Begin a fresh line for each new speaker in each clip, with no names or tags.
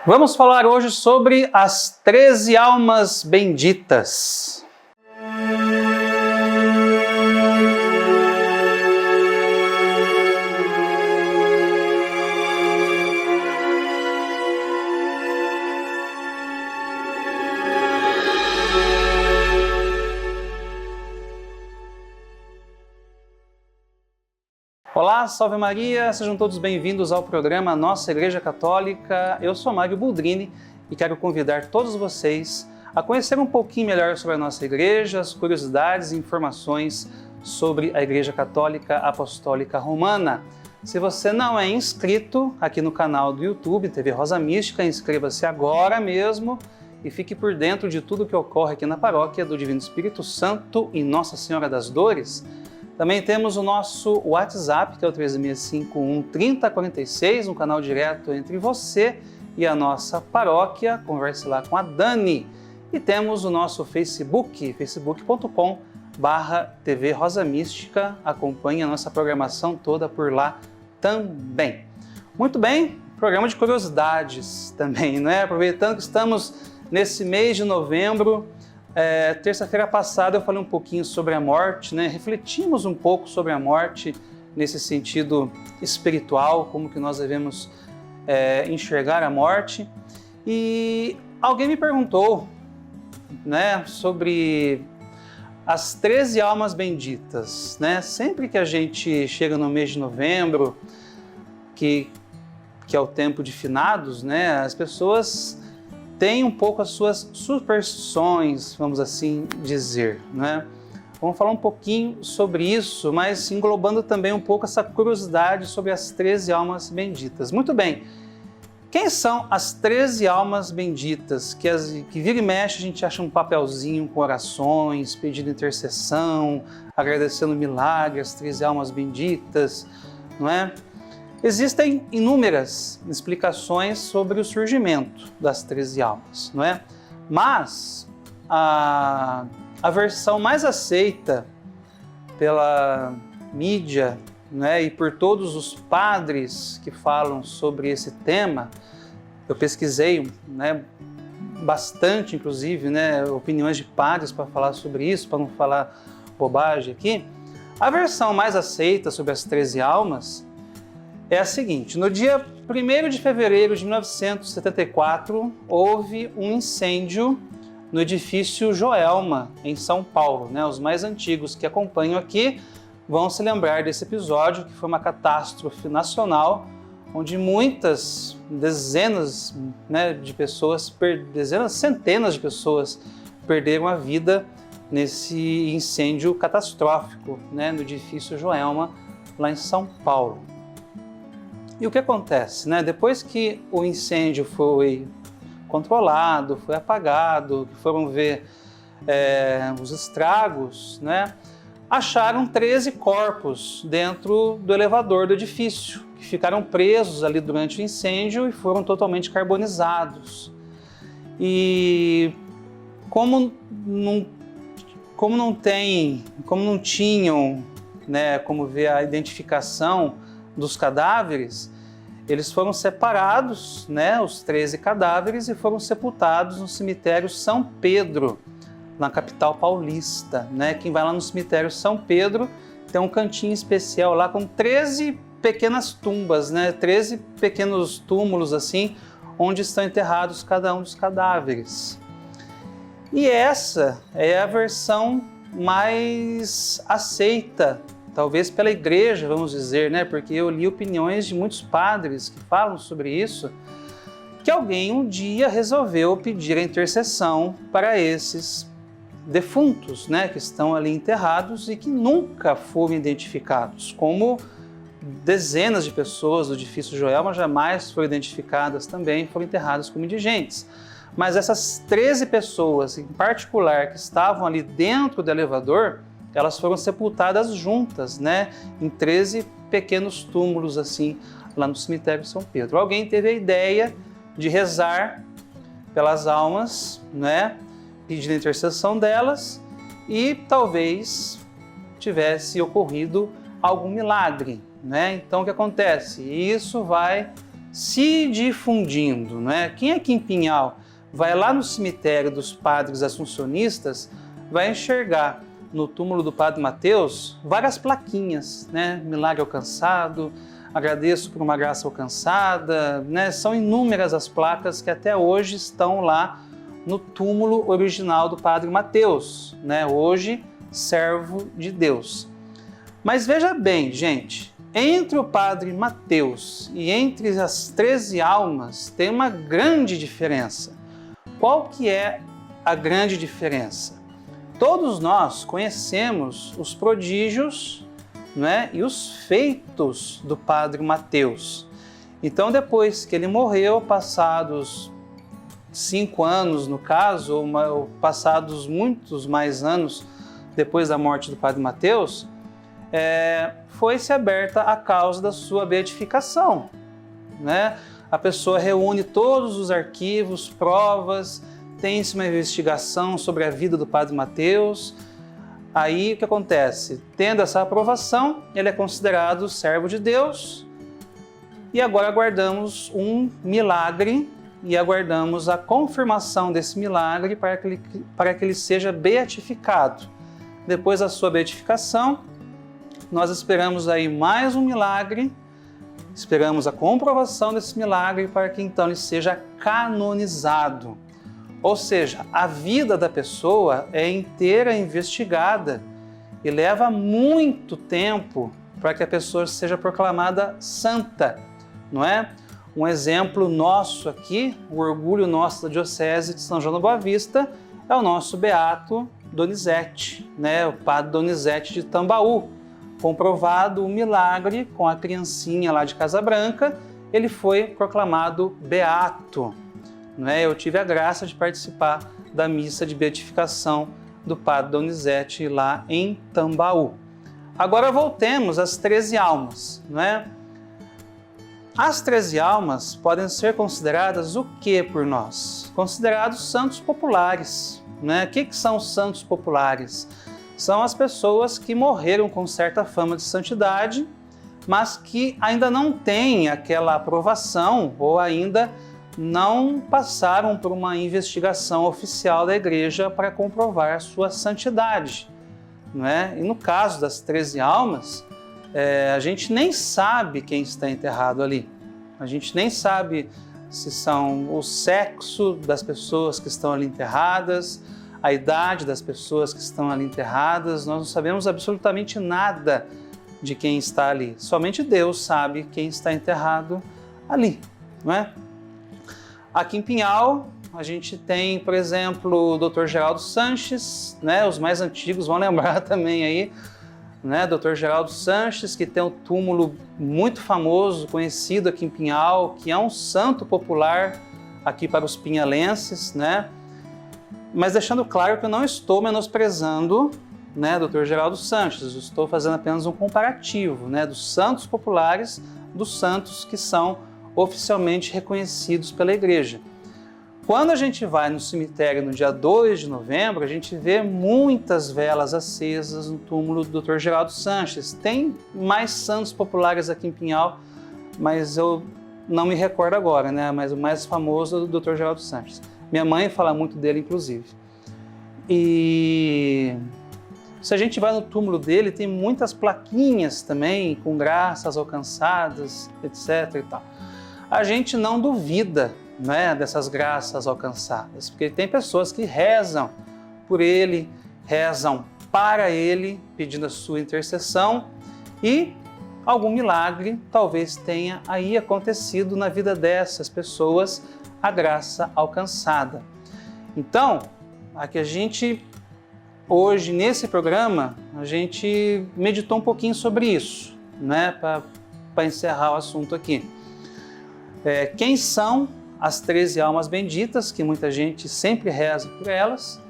Vamos falar hoje sobre as 13 almas benditas. Olá, salve Maria, sejam todos bem-vindos ao programa Nossa Igreja Católica. Eu sou Mário Boldrini e quero convidar todos vocês a conhecer um pouquinho melhor sobre a nossa igreja, as curiosidades e informações sobre a Igreja Católica Apostólica Romana. Se você não é inscrito aqui no canal do YouTube, TV Rosa Mística, inscreva-se agora mesmo e fique por dentro de tudo que ocorre aqui na paróquia do Divino Espírito Santo e Nossa Senhora das Dores. Também temos o nosso WhatsApp, que é o 1365-3046, um canal direto entre você e a nossa paróquia. Converse lá com a Dani. E temos o nosso Facebook, facebook.com/TV Rosa Mística. Acompanhe a nossa programação toda por lá também. Muito bem, programa de curiosidades também, né? Aproveitando que estamos nesse mês de novembro, terça-feira passada eu falei um pouquinho sobre a morte, né? Refletimos um pouco sobre a morte nesse sentido espiritual, como que nós devemos enxergar a morte. E alguém me perguntou, né, sobre as 13 almas benditas, né? Sempre que a gente chega no mês de novembro, que é o tempo de finados, né, as pessoas tem um pouco as suas superstições, vamos assim dizer, né? Vamos falar um pouquinho sobre isso, mas englobando também um pouco essa curiosidade sobre as 13 almas benditas. Muito bem, quem são as 13 almas benditas? Que vira e mexe a gente acha um papelzinho com orações, pedindo intercessão, agradecendo milagres, as 13 almas benditas, não é? Existem inúmeras explicações sobre o surgimento das 13 almas, não é? Mas a versão mais aceita pela mídia, né, e por todos os padres que falam sobre esse tema, eu pesquisei, né, bastante, inclusive, né, opiniões de padres para falar sobre isso, para não falar bobagem aqui. A versão mais aceita sobre as 13 almas é a seguinte: no dia 1º de fevereiro de 1974, houve um incêndio no edifício Joelma, em São Paulo, né? Os mais antigos que acompanham aqui vão se lembrar desse episódio, que foi uma catástrofe nacional, onde muitas dezenas, né, de pessoas, centenas de pessoas perderam a vida nesse incêndio catastrófico, né, no edifício Joelma, lá em São Paulo. E o que acontece, né? Depois que o incêndio foi controlado, foi apagado, que foram ver os estragos, né? Acharam 13 corpos dentro do elevador do edifício, que ficaram presos ali durante o incêndio e foram totalmente carbonizados. E como não tinham, né, como ver a identificação dos cadáveres, eles foram separados, né, os 13 cadáveres, e foram sepultados no cemitério São Pedro, na capital paulista, né? Quem vai lá no cemitério São Pedro tem um cantinho especial lá com 13 pequenas tumbas, né, 13 pequenos túmulos assim, onde estão enterrados cada um dos cadáveres. E essa é a versão mais aceita, talvez pela igreja, vamos dizer, né? Porque eu li opiniões de muitos padres que falam sobre isso, que alguém um dia resolveu pedir a intercessão para esses defuntos, né, que estão ali enterrados e que nunca foram identificados, como dezenas de pessoas do edifício Joelma jamais foram identificadas também, foram enterradas como indigentes. Mas essas 13 pessoas, em particular, que estavam ali dentro do elevador, elas foram sepultadas juntas, né, em 13 pequenos túmulos assim, lá no cemitério de São Pedro. Alguém teve a ideia de rezar pelas almas, né, pedir a intercessão delas, e talvez tivesse ocorrido algum milagre, né? Então o que acontece? Isso vai se difundindo, né? Quem aqui em Pinhal vai lá no cemitério dos padres assuncionistas, vai enxergar no túmulo do Padre Mateus várias plaquinhas, né? Milagre alcançado, agradeço por uma graça alcançada, né? São inúmeras as placas que até hoje estão lá no túmulo original do Padre Mateus, né? Hoje, servo de Deus. Mas veja bem, gente, entre o Padre Mateus e entre as 13 almas tem uma grande diferença. Qual que é a grande diferença? Todos nós conhecemos os prodígios, né, e os feitos do Padre Mateus. Então, depois que ele morreu, passados 5 anos, no caso, ou passados muitos mais anos depois da morte do Padre Mateus, foi-se aberta a causa da sua beatificação, né? A pessoa reúne todos os arquivos, provas, tem-se uma investigação sobre a vida do Padre Mateus. Aí o que acontece? Tendo essa aprovação, ele é considerado servo de Deus e agora aguardamos um milagre e aguardamos a confirmação desse milagre para que ele seja beatificado. Depois da sua beatificação, nós esperamos aí mais um milagre, esperamos a comprovação desse milagre para que então ele seja canonizado. Ou seja, a vida da pessoa é inteira investigada e leva muito tempo para que a pessoa seja proclamada santa, não é? Um exemplo nosso aqui, o orgulho nosso da Diocese de São João da Boa Vista, é o nosso beato Donizete, né? O Padre Donizete de Tambaú. Comprovado o milagre com a criancinha lá de Casa Branca, ele foi proclamado beato. Eu tive a graça de participar da missa de beatificação do Padre Donizete lá em Tambaú. Agora voltemos às 13 almas, não é? As 13 almas podem ser consideradas o que por nós? Considerados santos populares, né? O que são os santos populares? São as pessoas que morreram com certa fama de santidade, mas que ainda não têm aquela aprovação ou ainda não passaram por uma investigação oficial da Igreja para comprovar a sua santidade, não é? E no caso das 13 almas, a gente nem sabe quem está enterrado ali. A gente nem sabe se são o sexo das pessoas que estão ali enterradas, a idade das pessoas que estão ali enterradas. Nós não sabemos absolutamente nada de quem está ali. Somente Deus sabe quem está enterrado ali, não é? Aqui em Pinhal, a gente tem, por exemplo, o Dr. Geraldo Sanches, né? Os mais antigos vão lembrar também aí, né? Dr. Geraldo Sanches, que tem um túmulo muito famoso, conhecido aqui em Pinhal, que é um santo popular aqui para os pinhalenses, né? Mas deixando claro que eu não estou menosprezando, né, Dr. Geraldo Sanches, eu estou fazendo apenas um comparativo, né, dos santos populares, dos santos que são oficialmente reconhecidos pela Igreja. Quando a gente vai no cemitério no dia 2 de novembro, a gente vê muitas velas acesas no túmulo do Dr. Geraldo Sanches. Tem mais santos populares aqui em Pinhal, mas eu não me recordo agora, né? Mas o mais famoso é o Dr. Geraldo Sanches. Minha mãe fala muito dele, inclusive. E se a gente vai no túmulo dele, tem muitas plaquinhas também, com graças alcançadas, etc. e tal. A gente não duvida, né, dessas graças alcançadas, porque tem pessoas que rezam por ele, rezam para ele, pedindo a sua intercessão, e algum milagre talvez tenha aí acontecido na vida dessas pessoas, a graça alcançada. Então, aqui a gente, hoje nesse programa, a gente meditou um pouquinho sobre isso, né, para encerrar o assunto aqui. Quem são as 13 almas benditas, que muita gente sempre reza por elas,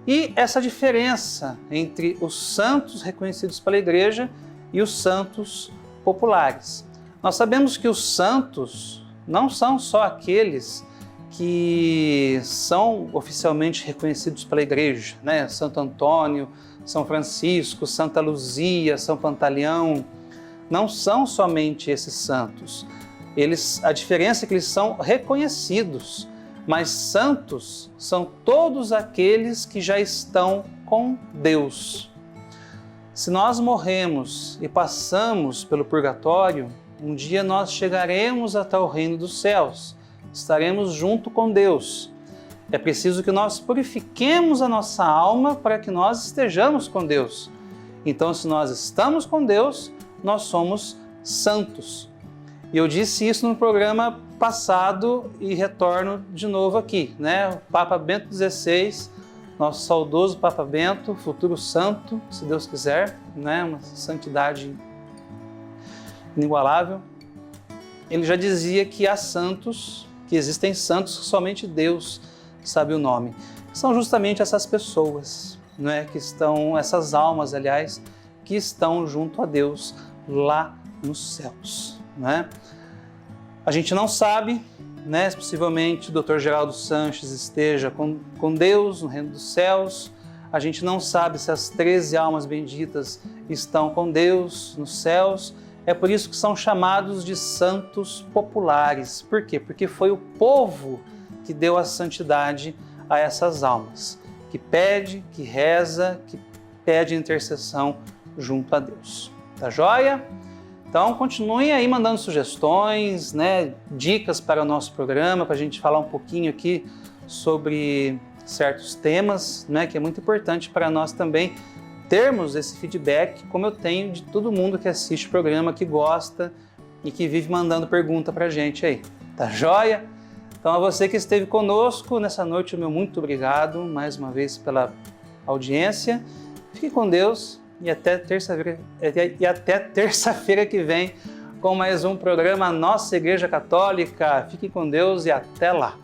e essa diferença entre os santos reconhecidos pela Igreja e os santos populares. Nós sabemos que os santos não são só aqueles que são oficialmente reconhecidos pela Igreja, né? Santo Antônio, São Francisco, Santa Luzia, São Pantaleão, não são somente esses santos. a diferença é que eles são reconhecidos, mas santos são todos aqueles que já estão com Deus. Se nós morremos e passamos pelo purgatório, um dia nós chegaremos até o reino dos céus, estaremos junto com Deus. É preciso que nós purifiquemos a nossa alma para que nós estejamos com Deus. Então, se nós estamos com Deus, nós somos santos. E eu disse isso no programa passado e retorno de novo aqui, né? O Papa Bento XVI, nosso saudoso Papa Bento, futuro santo, se Deus quiser, né? Uma santidade inigualável. Ele já dizia que há santos, que existem santos que somente Deus sabe o nome. São justamente essas pessoas, não é? Que estão, essas almas, aliás, que estão junto a Deus lá nos céus, né? A gente não sabe, né? Possivelmente o Dr. Geraldo Sanches esteja com Deus no reino dos céus. A gente não sabe se as 13 almas benditas estão com Deus nos céus. É por isso que são chamados de santos populares. Por quê? Porque foi o povo que deu a santidade a essas almas, que pede, que reza, que pede intercessão junto a Deus. Tá joia? Então continuem aí mandando sugestões, né, dicas para o nosso programa, para a gente falar um pouquinho aqui sobre certos temas, né, que é muito importante para nós também termos esse feedback, como eu tenho de todo mundo que assiste o programa, que gosta e que vive mandando pergunta para a gente aí. Tá joia? Então a você que esteve conosco nessa noite, o meu muito obrigado mais uma vez pela audiência. Fique com Deus e até terça-feira que vem com mais um programa Nossa Igreja Católica. Fique com Deus e até lá.